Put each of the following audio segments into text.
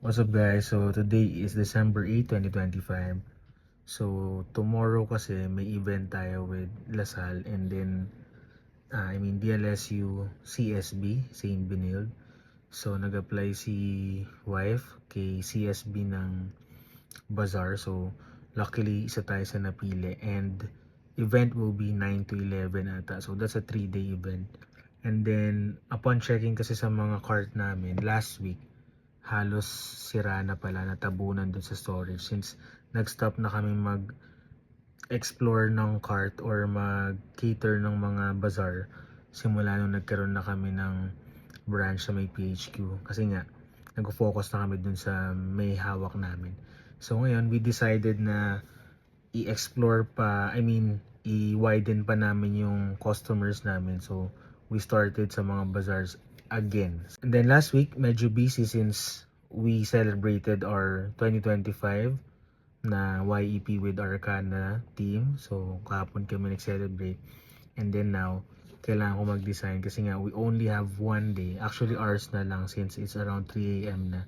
What's up guys? So today is December 8, 2025. So tomorrow kasi may event tayo with Lasal and then DLSU CSB, St. Benilde. So nag-apply si wife kay CSB ng Bazaar. So luckily isa tayo sa napili and event will be 9 to 11 ata. So that's a 3-day event. And then upon checking kasi sa mga cart namin last week, halos sira na pala, natabunan dun sa storage since nag-stop na kami mag-explore ng cart or mag-cater ng mga bazaar simula nung nagkaroon na kami ng branch sa may PHQ kasi nga nag-focus na kami dun sa may hawak namin. So ngayon we decided na i-explore pa, i-widen pa namin yung customers namin. So we started sa mga bazaars again. And then last week, medyo busy since we celebrated our 2025 na YEP with Arcana team. So kahapon kami nag-celebrate. And then now, kailangan ko mag-design kasi nga we only have one day. Actually ours na lang since it's around 3 AM na.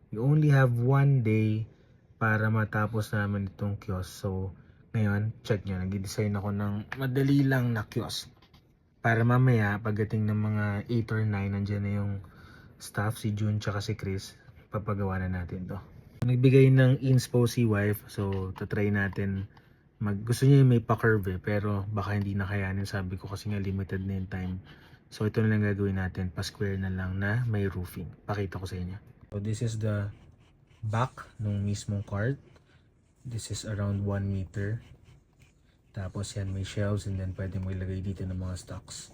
We only have one day para matapos namin itong kiosk. So ngayon, check nyo, nag-design ako ng madali lang na kiosk. Para mamaya, pagdating ng mga 8 or 9, nandiyan na yung staff, si June tsaka si Chris, papagawa na natin to. Nagbigay ng inspo si wife, so tatry natin gusto niya yung may pa-curve pero baka hindi na kayanin, sabi ko kasi nga limited na yung time. So ito na lang gagawin natin, pa-square na lang na may roofing. Pakita ko sa inyo. So this is the back nung mismong cart. This is around 1 meter. Tapos yan may shelves and then pwede mo ilagay dito ng mga stocks,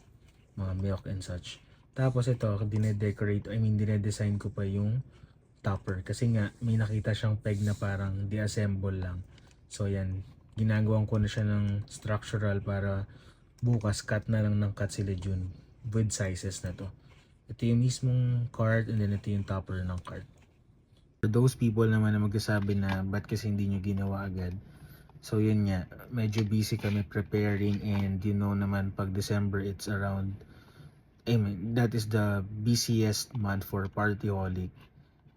mga milk and such. Tapos ito, dinedesign ko pa yung topper kasi nga may nakita siyang peg na parang de-assemble lang. So yan, ginagawan ko na siya ng structural para bukas cut na lang ng cut sila June with sizes na to. Ito yung mismong cart and then ito yung topper ng cart. For those people naman na magsasabi na ba't kasi hindi nyo ginawa agad, so yun nga, medyo busy kami preparing and you know naman pag December it's around, that is the busiest month for partyholic.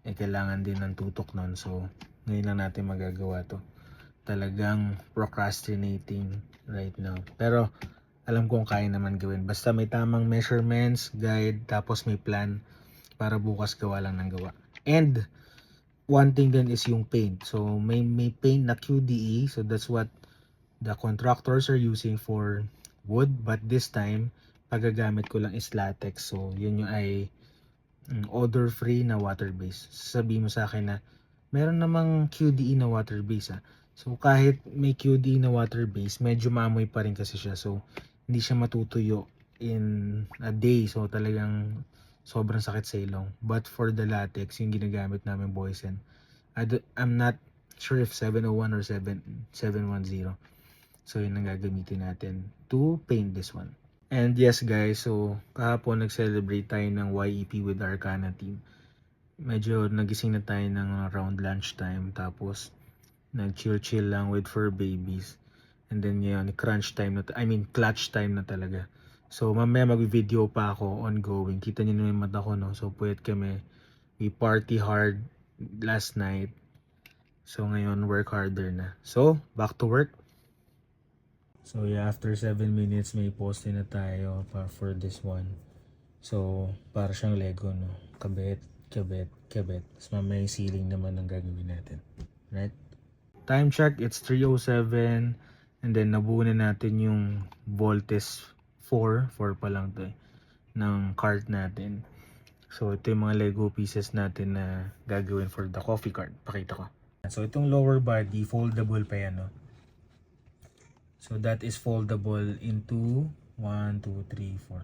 Kailangan din ng tutok nun, so ngayon lang natin magagawa to. Talagang procrastinating right now. Pero alam kong kaya naman gawin. Basta may tamang measurements, guide, tapos may plan para bukas gawa lang ng gawa. And one thing din is yung paint. So may paint na QDE. So that's what the contractors are using for wood. But this time, pagagamit ko lang is latex. So yun yung odor free na water base. Sabi mo sa akin na meron namang QDE na water base ah. So kahit may QDE na water base, medyo maamoy pa rin kasi siya. So hindi siya matutuyo in a day. So talagang sobrang sakit sa ilong. But for the latex, yung ginagamit namin Boysen, I'm not sure if 701 or 710. So yun ang gagamitin natin to paint this one. And yes guys, so kahapon nag-celebrate tayo ng YEP with Arcana team. Medyo nagising na tayo ng around lunchtime, tapos nag-chill lang with fur babies. And then ngayon, clutch time na talaga. So mamaya mag-video pa ako ongoing. Kita niyo naman yung mata ko, no? So puyat kami. We party hard last night. So ngayon, work harder na. So, back to work. So yeah, after 7 minutes may poste na tayo for this one. So, para siyang Lego, no? Kabit, kabit, kabit. Tapos mamaya yung ceiling naman ang gagawin natin. Right? Time check, it's 3:07. And then nabuo na natin yung Voltes 4 pa lang to ng cart natin. So ito yung mga Lego pieces natin na gagawin for the coffee cart. Pakita ko. So itong lower body, foldable pa yan, no? So that is foldable into 1, 2, 3, 4.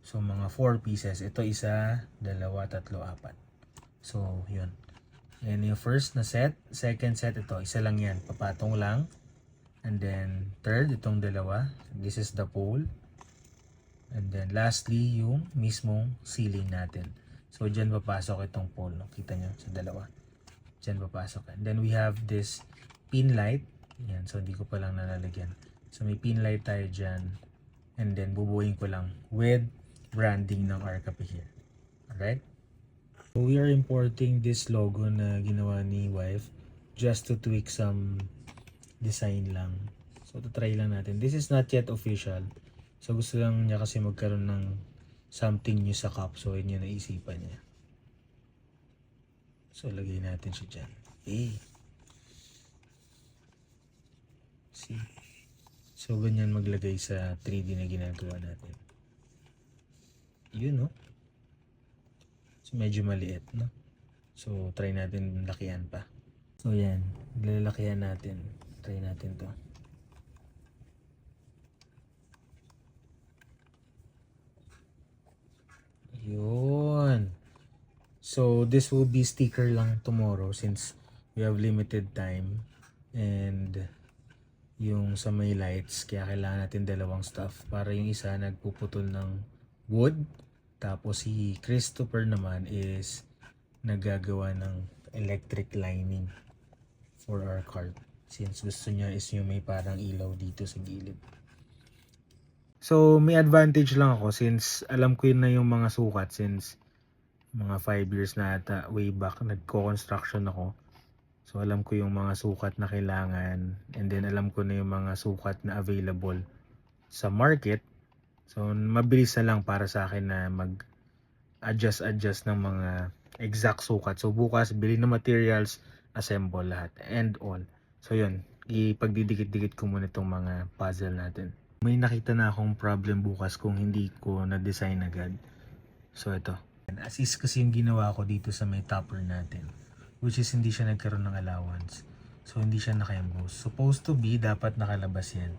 So mga 4 pieces. Ito isa, dalawa, tatlo, apat. So yun. Yan yung first na set. Second set, ito. Isa lang yan. Papatong lang. And then third, itong dalawa. This is the pole. And then lastly, yung mismong ceiling natin. So dyan papasok itong pole. No? Kita nyo sa dalawa. Dyan papasok. And then we have this pin light. Yan. So hindi ko pa lang nalalagyan. So may pin light tayo dyan. And then bubuuin ko lang with branding ng Arcape here. Alright? We are importing this logo na ginawa ni wife just to tweak some design lang. So, try lang natin. This is not yet official. So, gusto lang niya kasi magkaroon ng something new sa cup. So, yun yung naisipan niya. So, lagay natin siya dyan. Okay. See? So, ganyan maglagay sa 3D na ginagawa natin. Yun, no? So, medyo maliit, no? So, try natin lakihan pa. So, yan. Lalakihan natin. Try natin to. Yun. So, this will be sticker lang tomorrow since we have limited time. And, yung sa may lights, kaya kailangan natin dalawang staff. Para yung isa nagpuputol ng wood. Tapos si Christopher naman is nagagawa ng electric lining for our cart. Since gusto niya is yung may parang ilaw dito sa gilid. So may advantage lang ako since alam ko yun na yung mga sukat since mga 5 years na ata way back nagko-construction ako. So alam ko yung mga sukat na kailangan and then alam ko na yung mga sukat na available sa market. So, mabilis na lang para sa akin na mag-adjust ng mga exact sukat. So, bukas, bili ng materials, assemble lahat, and all. So, yun. Ipagdidikit-dikit ko muna itong mga puzzle natin. May nakita na akong problem bukas kung hindi ko na-design agad. So, ito. Assist kasi yung ginawa ko dito sa may topper natin. Which is, hindi siya nagkaroon ng allowance. So, hindi siya naka-emboss. Supposed to be, dapat nakalabas yan.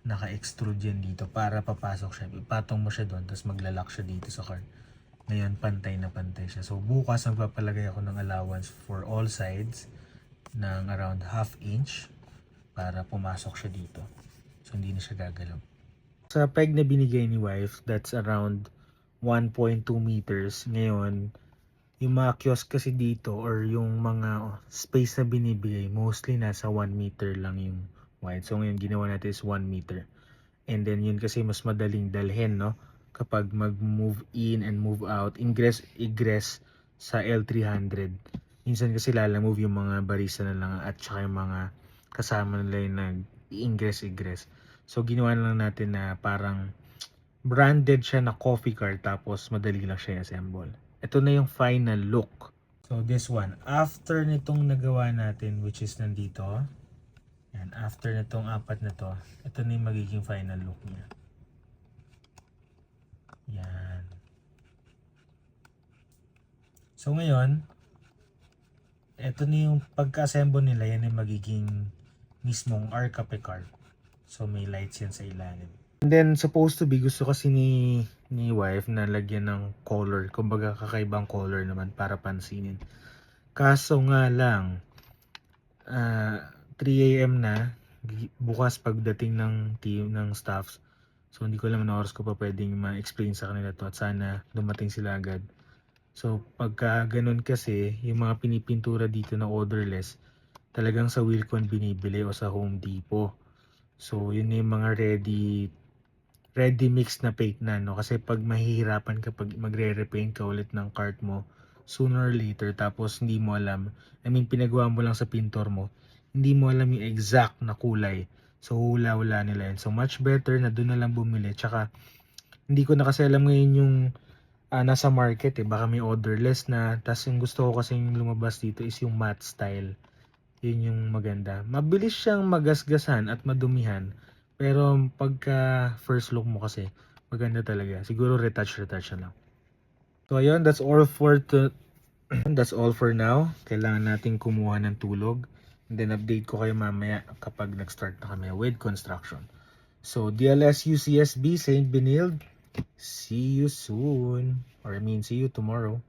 Naka-extrude yan dito para papasok siya. Ipatong mo siya doon, tapos maglalak siya dito sa card. Ngayon, pantay na pantay siya. So, bukas magpapalagay ako ng allowance for all sides ng around 1/2 inch para pumasok siya dito. So, hindi na siya gagalaw. Sa peg na binigay ni wife, that's around 1.2 meters. Ngayon, yung mga kiosk kasi dito or yung mga space na binibigay, mostly nasa 1 meter lang yung wide. So ngayon ginawa natin is 1 meter. And then yun kasi mas madaling dalhin, no? Kapag mag-move in and move out, ingress, egress sa L300. Minsan kasi lalamove yung mga barista na lang at saka yung mga kasama nila yung nag-ingress, egress. So ginawa lang natin na parang branded siya na coffee cart tapos madali lang siya i-assemble. Ito na yung final look. So this one, after nitong nagawa natin which is nandito, yan, after nitong apat na to, ito na yung magiging final look niya. Yan. So ngayon, ito na yung pagka-assemble nila, yan yung magiging mismong Arcape cart. So may lights yan sa ilalim. And then supposed to be, gusto kasi ni wife na lagyan ng color. Kumbaga kakaibang color naman para pansinin. Kaso nga lang, 3 AM na bukas pagdating ng team ng staffs. So hindi ko alam na oras ko pa pwedeng ma-explain sa kanila to at sana dumating sila agad. So pagka ganun kasi, yung mga pinipintura dito na orderless, talagang sa Wilcon binibili o sa Home Depot. So yun yung mga ready mix na paint na, no? Kasi pag mahihirapan kapag magre-repaint ka ulit ng cart mo, sooner or later, tapos hindi mo alam, pinagawa mo lang sa pintor mo, hindi mo alam yung exact na kulay. So, hula-hula nila yun. So, much better na doon na lang bumili. Tsaka, hindi ko na kasi alam ngayon yung nasa market eh. Baka may orderless na. Tapos, yung gusto ko kasi yung lumabas dito is yung matte style. Yun yung maganda. Mabilis siyang magasgasan at madumihan. Pero, pagka first look mo kasi, maganda talaga. Siguro retouch na lang. So, ayun. That's all for now. Kailangan natin kumuha ng tulog. And then update ko kayo mamaya kapag nag-start na kami with construction. So, DLSU CSB St. Benilde, see you soon. See you tomorrow.